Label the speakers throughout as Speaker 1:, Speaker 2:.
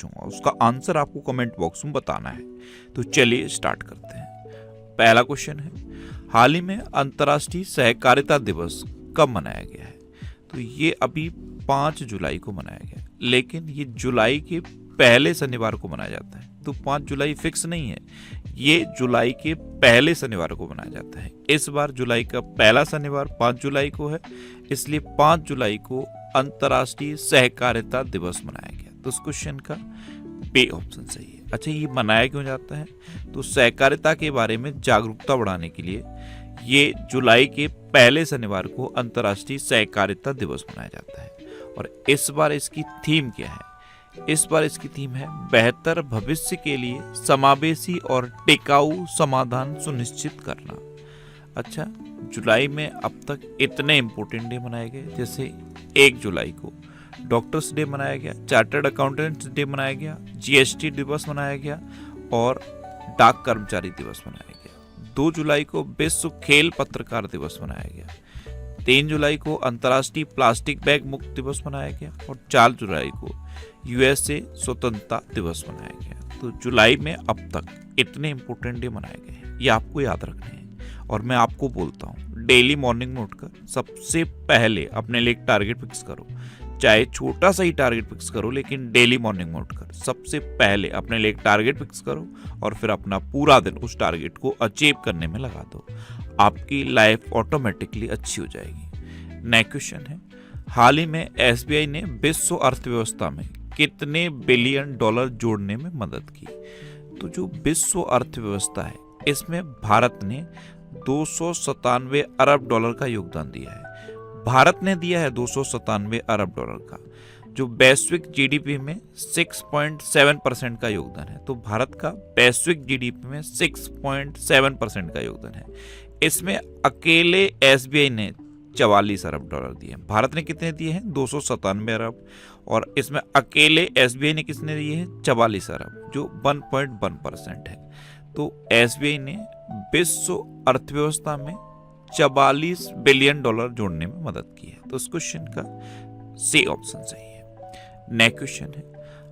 Speaker 1: पूछूंगा, उसका आंसर आपको कमेंट बॉक्स में बताना है। तो चलिए स्टार्ट करते हैं। पहला क्वेश्चन है, हाल ही में अंतर्राष्ट्रीय सहकारिता दिवस कब मनाया गया है? तो ये अभी 5 जुलाई को मनाया गया, लेकिन ये जुलाई के पहले शनिवार को मनाया जाता है। तो 5 जुलाई फिक्स नहीं है, ये जुलाई के पहले शनिवार को मनाया जाता है। इस बार जुलाई का पहला शनिवार 5 जुलाई को है, इसलिए 5 जुलाई को अंतर्राष्ट्रीय सहकारिता दिवस मनाया गया। तो इस क्वेश्चन का बी ऑप्शन सही है। अच्छा, ये मनाया क्यों जाता है? तो सहकारिता के बारे में जागरूकता बढ़ाने के लिए ये जुलाई के पहले शनिवार को अंतर्राष्ट्रीय सहकारिता दिवस मनाया जाता है। और इस बार इसकी थीम क्या है? इस बार इसकी थीम है बेहतर भविष्य के लिए समावेशी और टिकाऊ समाधान सुनिश्चित करना। अच्छा, जुलाई में अब तक इतने इंपॉर्टेंट डे मनाए गए, जैसे 1 जुलाई को डॉक्टर्स डे मनाया गया, चार्टर्ड अकाउंटेंट्स डे मनाया गया, जीएसटी दिवस मनाया गया और डाक कर्मचारी दिवस मनाया गया। 2 जुलाई को विश्व खेल पत्रकार दिवस मनाया गया। 3 जुलाई को अंतर्राष्ट्रीय प्लास्टिक बैग मुक्त दिवस मनाया गया और 4 जुलाई को यूएसए स्वतंत्रता दिवस मनाया गया। तो जुलाई में अब तक इतने इंपॉर्टेंट डे मनाए गए हैं, ये आपको याद रखने हैं। और मैं आपको बोलता हूँ, डेली मॉर्निंग में उठकर सबसे पहले अपने लिए एक टारगेट फिक्स करो, चाहे छोटा सा ही टारगेट फिक्स करो, लेकिन डेली मॉर्निंग में उठकर सबसे पहले अपने लिए एक टारगेट फिक्स करो और फिर अपना पूरा दिन उस टारगेट को अचीव करने में लगा दो। आपकी लाइफ ऑटोमेटिकली अच्छी हो जाएगी। नेक्स्ट क्वेश्चन है, हाल ही में एसबीआई ने विश्व अर्थव्यवस्था में कितने बिलियन डॉलर जोड़ने में मदद की? तो जो विश्व अर्थव्यवस्था है, इसमें भारत ने 297 अरब डॉलर का योगदान दिया है। भारत ने दिया है 297 अरब डॉलर का, जो वैश्विक जीडीपी में 6.7% का योगदान है। तो भारत का वैश्विक जीडीपी में 6.7% का योगदान है। इसमें अकेले एसबीआई ने 44 अरब डॉलर दिए। भारत ने कितने दिए हैं? 297 अरब, और इसमें अकेले एसबीआई ने कितने दिए हैं? 44 अरब, जो 1.1% है। तो एसबीआई ने विश्व अर्थव्यवस्था में 44 बिलियन डॉलर जोड़ने में मदद की है। तो इस क्वेश्चन का सी ऑप्शन सही है। नेक्स्ट क्वेश्चन है,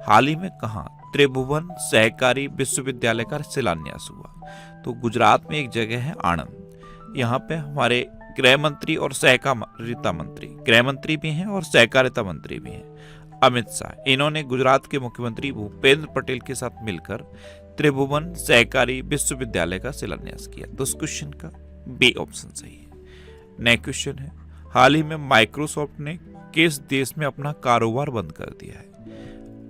Speaker 1: हाल ही में कहाँ त्रिभुवन सहकारी विश्वविद्यालय का शिलान्यास हुआ? तो गुजरात में एक जगह है आणंद। यहाँ पे हमारे गृह मंत्री और सहकारिता मंत्री, गृह मंत्री भी हैं और सहकारिता मंत्री भी हैं, अमित शाह, इन्होंने गुजरात के मुख्यमंत्री भूपेंद्र पटेल के साथ मिलकर त्रिभुवन सहकारी विश्वविद्यालय का शिलान्यास किया। तो इस क्वेश्चन का बी ऑप्शन सही है। नेक्स्ट क्वेश्चन है, हाल ही में माइक्रोसॉफ्ट ने किस देश में अपना कारोबार बंद कर दिया है?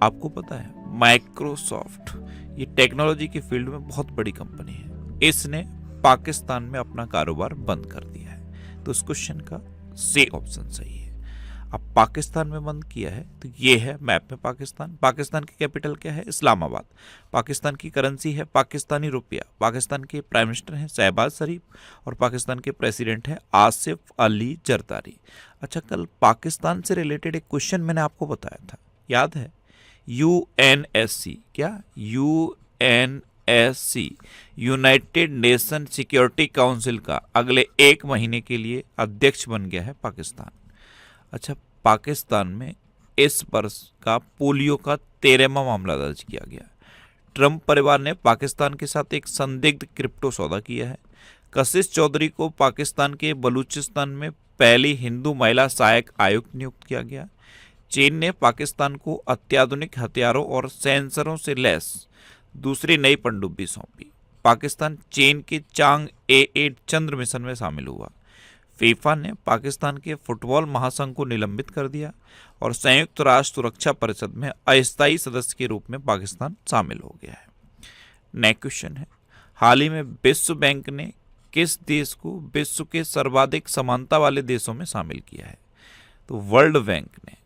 Speaker 1: आपको पता है, माइक्रोसॉफ्ट ये टेक्नोलॉजी के फील्ड में बहुत बड़ी कंपनी है, इसने पाकिस्तान में अपना कारोबार बंद कर दिया है। तो इस क्वेश्चन का सी ऑप्शन सही है। अब पाकिस्तान में बंद किया है, तो ये है मैप में पाकिस्तान। पाकिस्तान की कैपिटल क्या है? इस्लामाबाद। पाकिस्तान की करेंसी है पाकिस्तानी रुपया। पाकिस्तान के प्राइम मिनिस्टर हैं शहबाज शरीफ और पाकिस्तान के प्रेसिडेंट हैं आसिफ अली जरदारी। अच्छा, कल पाकिस्तान से रिलेटेड एक क्वेश्चन मैंने आपको बताया था, याद है? यूएनएससी, क्या UNSC, United nation security council का अगले 1 महीने के लिए अध्यक्ष बन गया है पाकिस्तान। अच्छा, पाकिस्तान में इस वर्ष का पोलियो का 13वां मामला दर्ज किया गया। ट्रंप परिवार ने पाकिस्तान के साथ एक संदिग्ध क्रिप्टो सौदा किया है। कशिश चौधरी को पाकिस्तान के बलूचिस्तान में पहली हिंदू महिला सहायक आयुक्त नियुक्त किया गया। चीन ने पाकिस्तान को अत्याधुनिक हथियारों और सेंसरों से लैस दूसरी नई पनडुब्बी सौंपी। पाकिस्तान चीन के चांग A8 चंद्र मिशन में शामिल हुआ। फीफा ने पाकिस्तान के फुटबॉल महासंघ को निलंबित कर दिया और संयुक्त राष्ट्र सुरक्षा परिषद में अस्थायी सदस्य के रूप में पाकिस्तान शामिल हो गया है। नेक्स्ट क्वेश्चन है, हाल ही में विश्व बैंक ने किस देश को विश्व के सर्वाधिक समानता वाले देशों में शामिल किया है? तो वर्ल्ड बैंक ने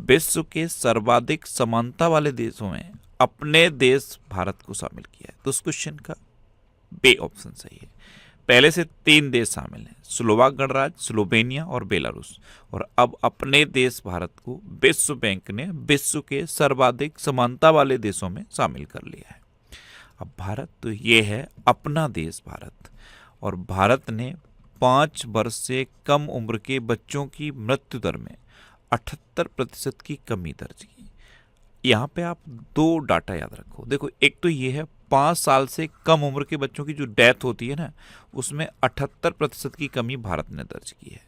Speaker 1: विश्व के सर्वाधिक समानता वाले देशों में अपने देश भारत को शामिल किया है। तो इस क्वेश्चन का बी ऑप्शन सही है। पहले से 3 देश शामिल हैं, स्लोवाक गणराज्य, स्लोवेनिया और बेलारूस, और अब अपने देश भारत को विश्व बैंक ने विश्व के सर्वाधिक समानता वाले देशों में शामिल कर लिया है। अब भारत, तो ये है अपना देश भारत, और भारत ने 5 वर्ष से कम उम्र के बच्चों की मृत्यु दर में 78% की कमी दर्ज की। यहाँ पे आप दो डाटा याद रखो। देखो, एक तो ये है 5 साल से कम उम्र के बच्चों की जो डेथ होती है ना, उसमें 78% की कमी भारत ने दर्ज की है।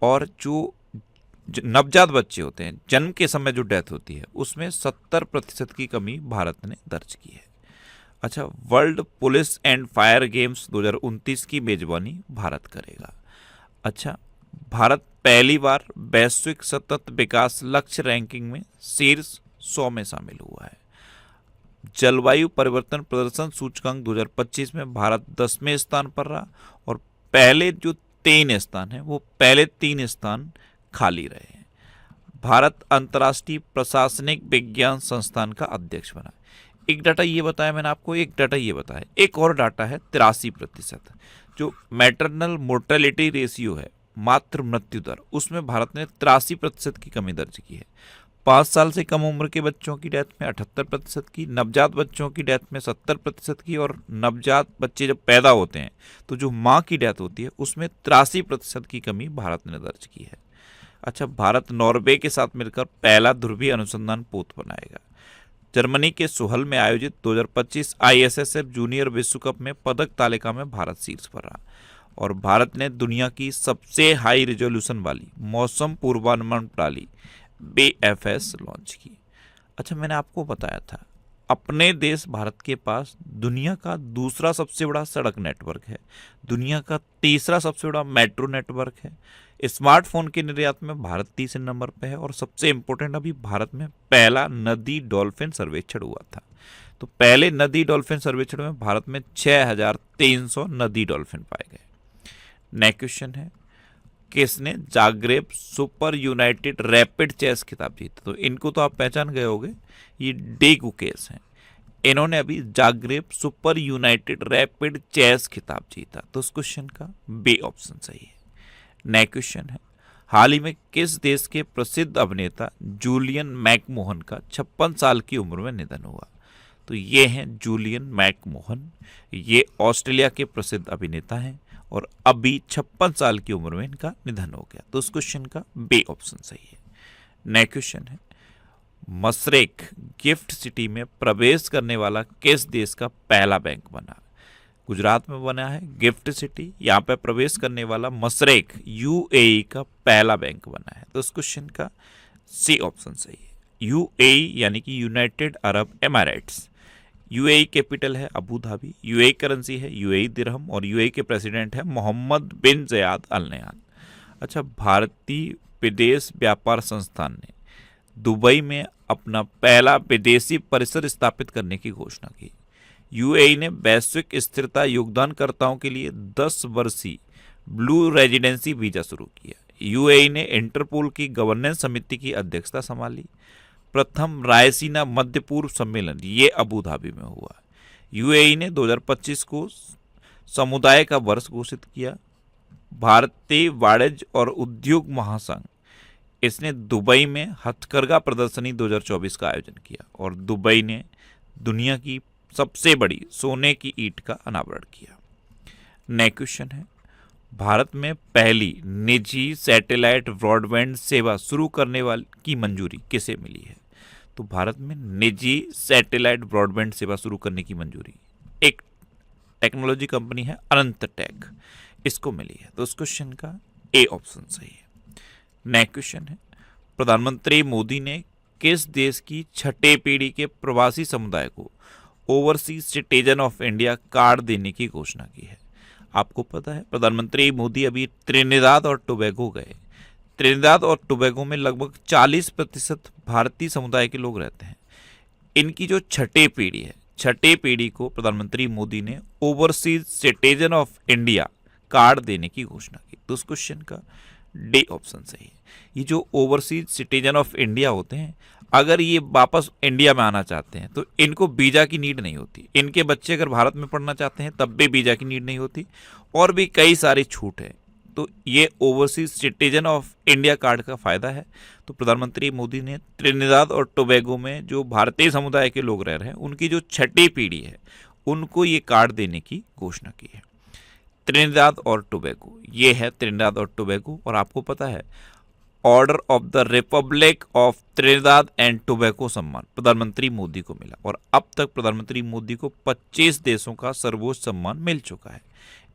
Speaker 1: और जो नवजात बच्चे होते हैं, जन्म के समय जो डेथ होती है, उसमें 70% की कमी भारत ने दर्ज की है। अच्छा, world police and fire games 2029 की मेजबानी भारत करेगा। अच्छा, भारत पहली बार वैश्विक सतत विकास लक्ष्य रैंकिंग में शीर्ष 100 में शामिल हुआ है। जलवायु परिवर्तन प्रदर्शन सूचकांक 2025 में भारत 10वें स्थान पर रहा और पहले जो 3 स्थान है वो पहले 3 स्थान खाली रहे हैं। भारत अंतर्राष्ट्रीय प्रशासनिक विज्ञान संस्थान का अध्यक्ष बना। एक डाटा ये बताया मैंने आपको, एक डाटा ये बताया, एक और डाटा है 83%। जो मैटरनल मोर्टेलिटी रेशियो है, मातृ मृत्यु दर, उसमें भारत ने 83% की कमी दर्ज की है। 5 साल से कम उम्र के बच्चों की डेथ में 78% की, नवजात बच्चों की डेथ में 70% की, और नवजात बच्चे जब पैदा होते हैं तो जो माँ की डेथ होती है उसमें 83% की कमी भारत ने दर्ज की है। अच्छा, भारत नॉर्वे के साथ मिलकर पहला ध्रुवीय अनुसंधान पोत बनाएगा। जर्मनी के सोहल में आयोजित 2025 ISSF जूनियर विश्व कप में पदक तालिका में भारत शीर्ष पर रहा और भारत ने दुनिया की सबसे हाई रिजोल्यूशन वाली मौसम पूर्वानुमान प्रणाली BFS लॉन्च की। अच्छा, मैंने आपको बताया था अपने देश भारत के पास दुनिया का दूसरा सबसे बड़ा सड़क नेटवर्क है, दुनिया का तीसरा सबसे बड़ा मेट्रो नेटवर्क है, स्मार्टफोन के निर्यात में भारत तीसरे नंबर पे है और सबसे इम्पोर्टेंट, अभी भारत में पहला नदी डॉल्फिन सर्वेक्षण हुआ था। तो पहले नदी डॉल्फिन सर्वेक्षण में भारत में 6300 नदी डॉल्फिन पाए गए। नेक्स्ट क्वेश्चन है, किसने Zagreb super united rapid chess खिताब जीता? तो इनको तो आप पहचान गए होंगे, ये डेगू केस हैं। इन्होंने अभी Zagreb super united rapid chess खिताब जीता। तो उस क्वेश्चन का बी ऑप्शन सही है। नेक्स्ट क्वेश्चन है, हाल ही में किस देश के प्रसिद्ध अभिनेता जूलियन मैकमोहन का 56 साल की उम्र में निधन हुआ? तो ये हैं जूलियन मैकमोहन, ये ऑस्ट्रेलिया के प्रसिद्ध अभिनेता हैं और अभी 56 साल की उम्र में इनका निधन हो गया। तो उस क्वेश्चन का बी ऑप्शन सही है। नेक्स्ट क्वेश्चन है, मसरेक गिफ्ट सिटी में प्रवेश करने वाला किस देश का पहला बैंक बना? गुजरात में बना है गिफ्ट सिटी, यहाँ पे प्रवेश करने वाला मसरेक UAE का पहला बैंक बना है। तो इस क्वेश्चन का सी ऑप्शन सही है। UAE यानी कि United Arab Emirates. UAE capital है अबू धाबी, UAE करेंसी है UAE दिरहम और UAE के प्रेसिडेंट है मोहम्मद बिन ज़याद अल नह्यान। अच्छा, भारतीय विदेश व्यापार संस्थान ने दुबई में अपना पहला विदेशी परिसर स्थापित करने की घोषणा की। UAE ने वैश्विक स्थिरता योगदानकर्ताओं के लिए 10 वर्षीय ब्लू रेजिडेंसी वीजा शुरू किया। UAE ने इंटरपोल की गवर्नेंस समिति की अध्यक्षता संभाली। प्रथम रायसीना मध्य पूर्व सम्मेलन ये अबू धाबी में हुआ। UAE ने 2025 को समुदाय का वर्ष घोषित किया। भारतीय वाणिज्य और उद्योग महासंघ इसने दुबई में हथकरघा प्रदर्शनी 2024 का आयोजन किया और दुबई ने दुनिया की सबसे बड़ी सोने की ईंट का अनावरण किया। नेक्स्ट क्वेश्चन है, भारत में पहली निजी सैटेलाइट ब्रॉडबैंड सेवा शुरू करने वाली की मंजूरी किसे मिली है? तो भारत में निजी सैटेलाइट ब्रॉडबैंड सेवा शुरू करने की मंजूरी एक टेक्नोलॉजी कंपनी है अनंत टेक, इसको मिली है। तो उस क्वेश्चन का ए ऑप्शन सही है। नेक्स्ट क्वेश्चन है, प्रधानमंत्री मोदी ने किस देश की छठे पीढ़ी के प्रवासी समुदाय को overseas citizen of India card देने की घोषणा की है? आपको पता है प्रधानमंत्री मोदी अभी त्रिनिदाद और टोबैगो गए। त्रिनिदाद और टोबैगो में लगभग 40% भारतीय समुदाय के लोग रहते हैं। इनकी जो छठे पीढ़ी है, छठे पीढ़ी को प्रधानमंत्री मोदी ने overseas citizen of India card देने की घोषणा की। तो उस क्वेश्चन का डी ऑप्शन सही है। ये जो ओवरसीज सिटीजन ऑफ इंडिया होते हैं, अगर ये वापस इंडिया में आना चाहते हैं तो इनको वीज़ा की नीड नहीं होती। इनके बच्चे अगर भारत में पढ़ना चाहते हैं तब भी वीज़ा की नीड नहीं होती और भी कई सारी छूट है। तो ये overseas citizen of India card का फ़ायदा है। तो प्रधानमंत्री मोदी ने त्रिनिदाद और टोबैगो में जो भारतीय समुदाय के लोग रह रहे हैं, उनकी जो छठी पीढ़ी है, उनको ये कार्ड देने की घोषणा की है। त्रिनिदाद और टोबैगो, ये है त्रिनिदाद और टोबैगो। और आपको पता है order of the Republic of Trinidad and Tobago सम्मान प्रधानमंत्री मोदी को मिला। और अब तक प्रधानमंत्री मोदी को 25 देशों का सर्वोच्च सम्मान मिल चुका है।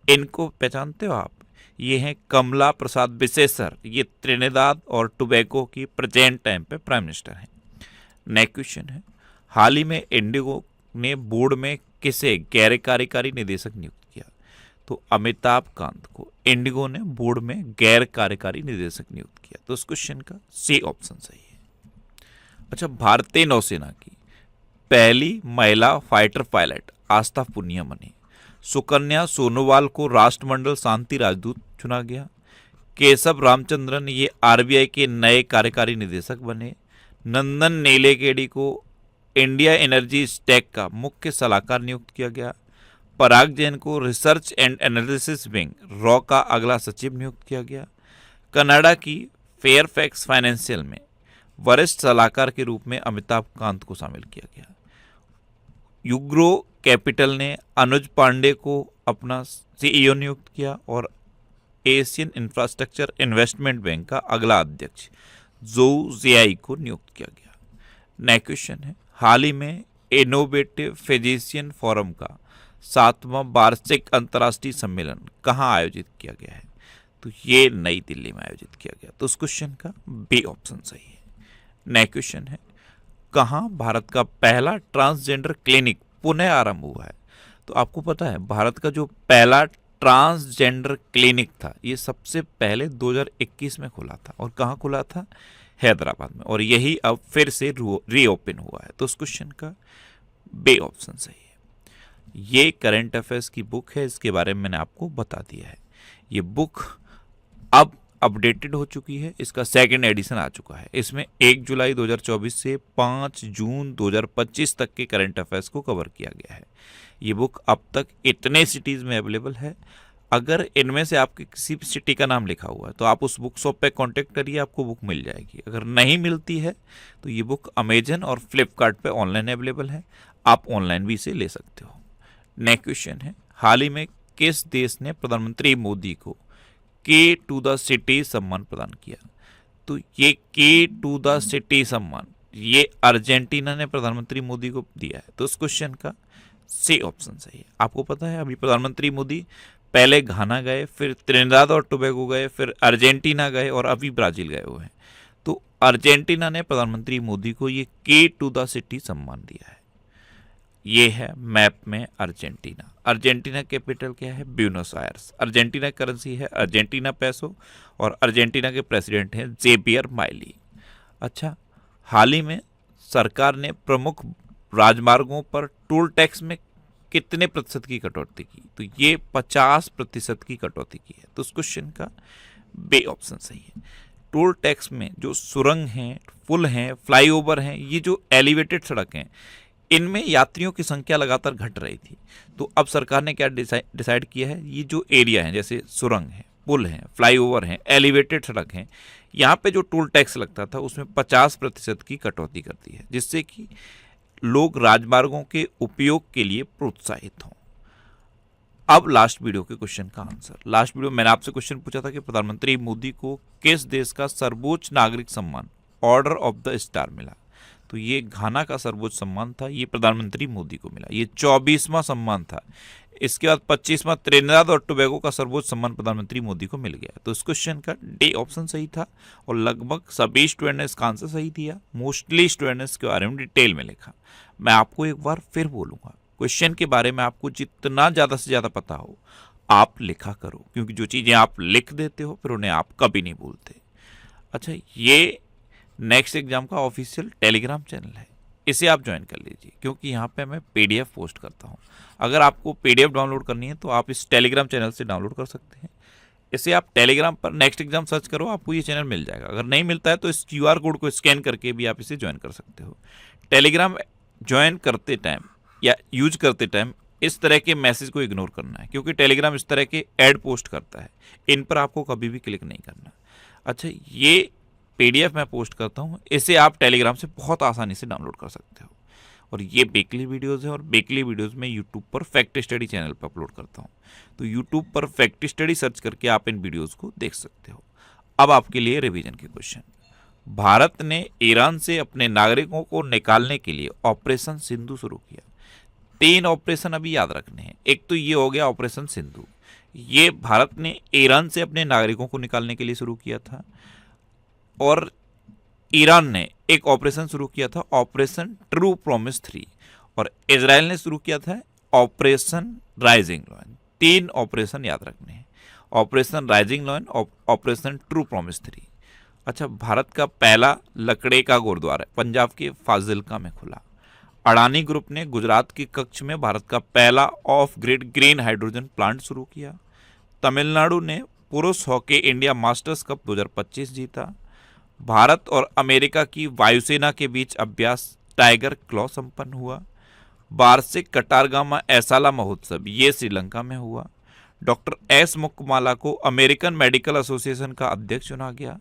Speaker 1: इनको पहचानते हो आप? ये हैं कमला प्रसाद बिसेसर। ये त्रिनिदाद और टोबैगो की प्रेजेंट टाइम पे प्राइम मिनिस्टर हैं। नेक्स्ट क्वेश्चन है, हाल ही में इंडिगो ने बोर्ड में किसे गैर कार्यकारी निदेशक नियुक्त किया? तो अमिताभ कांत को इंडिगो ने बोर्ड में गैर कार्यकारी निदेशक नियुक्त किया। तो इस क्वेश्चन का सी ऑप्शन सही है। अच्छा, भारतीय नौसेना की पहली महिला फाइटर पायलट आस्था पुनिया बनी। सुकन्या सोनोवाल को राष्ट्रमंडल शांति राजदूत चुना गया। केशव रामचंद्रन ये आरबीआई के नए कार्यकारी निदेशक बने। नंदन नीलेकेडी को इंडिया एनर्जी स्टैक का मुख्य सलाहकार नियुक्त किया गया। पराग जैन को research and analysis wing raw का अगला सचिव नियुक्त किया गया। कनाडा की फेयरफैक्स फाइनेंशियल में वरिष्ठ सलाहकार के रूप में अमिताभ कांत को शामिल किया गया। यूग्रो कैपिटल ने अनुज पांडे को अपना सीईओ नियुक्त किया और एशियन इंफ्रास्ट्रक्चर इन्वेस्टमेंट बैंक का अगला अध्यक्ष जोउ जियाई को नियुक्त किया गया। नेक्स्ट क्वेश्चन है, हाल ही में इनोवेटिव फिजिशियन फोरम का 7वां वार्षिक अंतर्राष्ट्रीय सम्मेलन कहाँ आयोजित किया गया है? तो ये नई दिल्ली में आयोजित किया गया। तो उस क्वेश्चन का बी ऑप्शन सही है। नेक्स्ट क्वेश्चन है, कहाँ भारत का पहला ट्रांसजेंडर क्लिनिक पुनः आरंभ हुआ है? तो आपको पता है भारत का जो पहला ट्रांसजेंडर क्लिनिक था ये सबसे पहले 2021 में खुला था। और कहाँ खुला था? हैदराबाद में। और यही अब फिर से रीओपन हुआ है। तो उस क्वेश्चन का बी ऑप्शन सही है। ये करंट अफेयर्स की बुक है, इसके बारे में मैंने आपको बता दिया है। ये बुक अब अपडेटेड हो चुकी है, इसका सेकंड एडिशन आ चुका है। इसमें 1 जुलाई 2024 से 5 जून 2025 तक के करंट अफेयर्स को कवर किया गया है। ये बुक अब तक इतने सिटीज़ में अवेलेबल है। अगर इनमें से आपके किसी भी सिटी का नाम लिखा हुआ है तो आप उस बुक शॉप पे कांटेक्ट करिए, आपको बुक मिल जाएगी। अगर नहीं मिलती है तो ये बुक अमेजन और फ्लिपकार्ट पे ऑनलाइन अवेलेबल है, आप ऑनलाइन भी इसे ले सकते हो। नेक्स्ट क्वेश्चन है, हाल ही में किस देश ने प्रधानमंत्री मोदी को के टू द सिटी सम्मान प्रदान किया? तो ये के टू द सिटी सम्मान ये अर्जेंटीना ने प्रधानमंत्री मोदी को दिया है। तो इस क्वेश्चन का सी ऑप्शन सही है। आपको पता है अभी प्रधानमंत्री मोदी पहले घाना गए, फिर त्रिनिदाद और टोबैगो गए, फिर अर्जेंटीना गए और अभी ब्राजील गए हुए हैं। तो अर्जेंटीना ने प्रधानमंत्री मोदी को ये के टू द सिटी सम्मान दिया है। ये है मैप में अर्जेंटीना। अर्जेंटीना कैपिटल क्या है? Buenos Aires. अर्जेंटीना करेंसी है अर्जेंटीना पैसो और अर्जेंटीना के प्रेसिडेंट हैं जेबियर माइली। अच्छा, हाल ही में सरकार ने प्रमुख राजमार्गों पर टोल टैक्स में कितने प्रतिशत की कटौती की? तो ये 50% की कटौती की है। तो उस क्वेश्चन का बी ऑप्शन सही है। टोल टैक्स में जो सुरंग हैं, पुल हैं, फ्लाईओवर हैं, ये जो एलिवेटेड सड़क हैं, इनमें यात्रियों की संख्या लगातार घट रही थी। तो अब सरकार ने क्या डिसाइड किया है, ये जो एरिया है जैसे सुरंग है, पुल हैं, फ्लाईओवर हैं, एलिवेटेड सड़क हैं, यहाँ पे जो टोल टैक्स लगता था उसमें 50% की कटौती कर दी है, जिससे कि लोग राजमार्गों के उपयोग के लिए प्रोत्साहित हों। अब लास्ट वीडियो के क्वेश्चन का आंसर। लास्ट वीडियो मैंने आपसे क्वेश्चन पूछा था कि प्रधानमंत्री मोदी को किस देश का सर्वोच्च नागरिक सम्मान ऑर्डर ऑफ द स्टार मिला? तो ये घाना का सर्वोच्च सम्मान था, ये प्रधानमंत्री मोदी को मिला। ये 24वां सम्मान था। इसके बाद 25वां त्रिनिदाद और टोबैगो का सर्वोच्च सम्मान प्रधानमंत्री मोदी को मिल गया। तो इस क्वेश्चन का डी ऑप्शन सही था और लगभग सभी स्टूडेंट ने इसका आंसर सही दिया। मोस्टली स्टूडेंट ने इसके बारे में डिटेल में लिखा। मैं आपको एक बार फिर बोलूँगा, क्वेश्चन के बारे में आपको जितना ज़्यादा से ज़्यादा पता हो आप लिखा करो, क्योंकि जो चीज़ें आप लिख देते हो फिर उन्हें आप कभी नहीं भूलते। अच्छा, ये नेक्स्ट एग्जाम का ऑफिशियल टेलीग्राम चैनल है, इसे आप ज्वाइन कर लीजिए, क्योंकि यहाँ पे मैं पीडीएफ पोस्ट करता हूँ। अगर आपको पीडीएफ डाउनलोड करनी है तो आप इस टेलीग्राम चैनल से डाउनलोड कर सकते हैं। इसे आप टेलीग्राम पर नेक्स्ट एग्जाम सर्च करो, आपको ये चैनल मिल जाएगा। अगर नहीं मिलता है तो इस QR कोड को स्कैन करके भी आप इसे ज्वाइन कर सकते हो। टेलीग्राम ज्वाइन करते टाइम या यूज करते टाइम इस तरह के मैसेज को इग्नोर करना है, क्योंकि टेलीग्राम इस तरह के ऐड पोस्ट करता है, इन पर आपको कभी भी क्लिक नहीं करना। अच्छा, ये PDF मैं पोस्ट करता हूँ, इसे आप टेलीग्राम से बहुत आसानी से डाउनलोड कर सकते हो। और ये वीकली वीडियोज़ है और वीकली वीडियोज़ में यूट्यूब पर फैक्ट स्टडी चैनल पर अपलोड करता हूँ। तो यूट्यूब पर फैक्ट स्टडी सर्च करके आप इन वीडियोज़ को देख सकते हो। अब आपके लिए रिवीजन के क्वेश्चन। भारत ने ईरान से अपने नागरिकों को निकालने के लिए ऑपरेशन सिंधु शुरू किया। 3 ऑपरेशन अभी याद रखने हैं। एक तो ये हो गया ऑपरेशन सिंधु, ये भारत ने ईरान से अपने नागरिकों को निकालने के लिए शुरू किया था। और ईरान ने एक ऑपरेशन शुरू किया था ऑपरेशन ट्रू प्रॉमिस 3, और इजराइल ने शुरू किया था ऑपरेशन राइजिंग लॉयन। 3 ऑपरेशन याद रखने हैं, operation rising lion, operation true promise 3। अच्छा, भारत का पहला लकड़े का गुरुद्वारा पंजाब के फाजिल्का में खुला। अडानी ग्रुप ने गुजरात के कच्छ में भारत का पहला of grid green hydrogen plant शुरू किया। तमिलनाडु ने पुरुष हॉकी इंडिया मास्टर्स कप 2025 जीता। भारत और अमेरिका की वायुसेना के बीच अभ्यास टाइगर क्लॉ संपन्न हुआ। वार्षिक कटारगामा ऐसाला महोत्सव ये श्रीलंका में हुआ। डॉक्टर एस मुक्कमाला को अमेरिकन मेडिकल एसोसिएशन का अध्यक्ष चुना गया।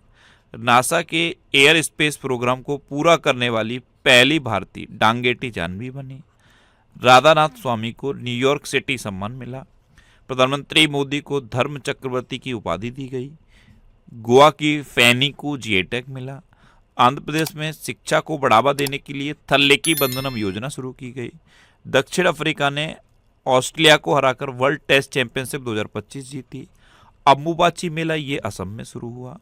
Speaker 1: नासा के एयर स्पेस प्रोग्राम को पूरा करने वाली पहली भारतीय डांगेटी जानवी बनी। राधानाथ स्वामी को न्यूयॉर्क सिटी सम्मान मिला। प्रधानमंत्री मोदी को धर्म चक्रवर्ती की उपाधि दी गई। गोवा की फैनी को जीएटेक मिला। आंध्र प्रदेश में शिक्षा को बढ़ावा देने के लिए थल्लेकी बंधनम योजना शुरू की गई। दक्षिण अफ्रीका ने ऑस्ट्रेलिया को हराकर वर्ल्ड टेस्ट चैंपियनशिप 2025 जीती। अम्बुबाची मेला ये असम में शुरू हुआ।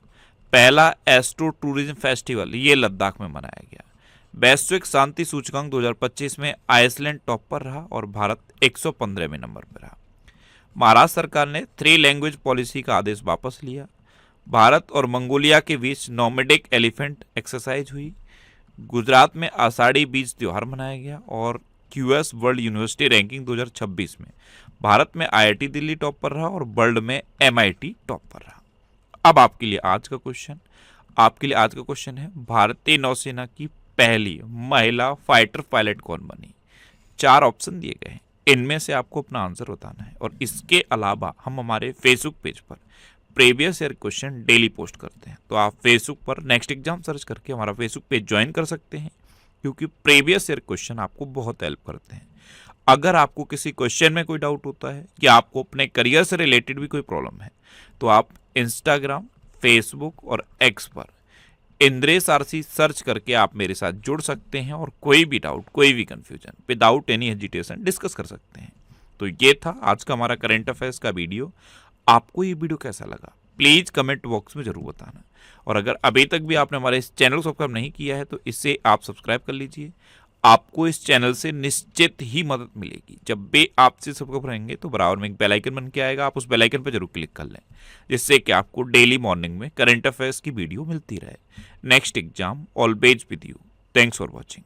Speaker 1: पहला एस्ट्रो टूरिज्म फेस्टिवल ये लद्दाख में मनाया गया। वैश्विक शांति सूचकांक 2025 में आइसलैंड टॉप पर रहा और भारत 115वें नंबर पर रहा। महाराष्ट्र सरकार ने 3 लैंग्वेज पॉलिसी का आदेश वापस लिया। भारत और मंगोलिया के बीच नोमैडिक एलिफेंट एक्सरसाइज हुई। गुजरात में आषाढ़ी बीज त्योहार मनाया गया। और क्यूएस वर्ल्ड यूनिवर्सिटी रैंकिंग 2026 में भारत में आईआईटी दिल्ली टॉप पर रहा और वर्ल्ड में एमआईटी टॉप पर रहा। अब आपके लिए आज का क्वेश्चन है भारतीय नौसेना की पहली महिला फाइटर पायलट कौन बनी। 4 ऑप्शन दिए गए हैं, इनमें से आपको अपना आंसर बताना है। और इसके अलावा हम हमारे फेसबुक पेज पर previous year question daily post करते हैं, तो आप फेसबुक पर नेक्स्ट एग्जाम सर्च करके हमारा फेसबुक पेज ज्वाइन कर सकते हैं, क्योंकि प्रीवियस ईयर क्वेश्चन आपको बहुत हेल्प करते हैं। अगर आपको किसी क्वेश्चन में कोई डाउट होता है या आपको अपने करियर से रिलेटेड भी कोई प्रॉब्लम है, तो आप इंस्टाग्राम, फेसबुक और एक्स पर इंद्रेश आरसी सर्च करके आप मेरे साथ जुड़ सकते हैं और कोई भी डाउट, कोई भी confusion without any hesitation discuss कर सकते हैं। तो ये था आज का हमारा करंट अफेयर्स का वीडियो। आपको ये वीडियो कैसा लगा प्लीज़ कमेंट बॉक्स में जरूर बताना। और अगर अभी तक भी आपने हमारे इस चैनल को सब्सक्राइब नहीं किया है तो इसे आप सब्सक्राइब कर लीजिए। आपको इस चैनल से निश्चित ही मदद मिलेगी। जब भी आपसे सब्सक्राइब रहेंगे तो बराबर में एक बेल आइकन बन के आएगा, आप उस बेल आइकन पर जरूर क्लिक कर लें, जिससे कि आपको डेली मॉर्निंग में करंट अफेयर्स की वीडियो मिलती रहे। Next exam always with you. Thanks for watching.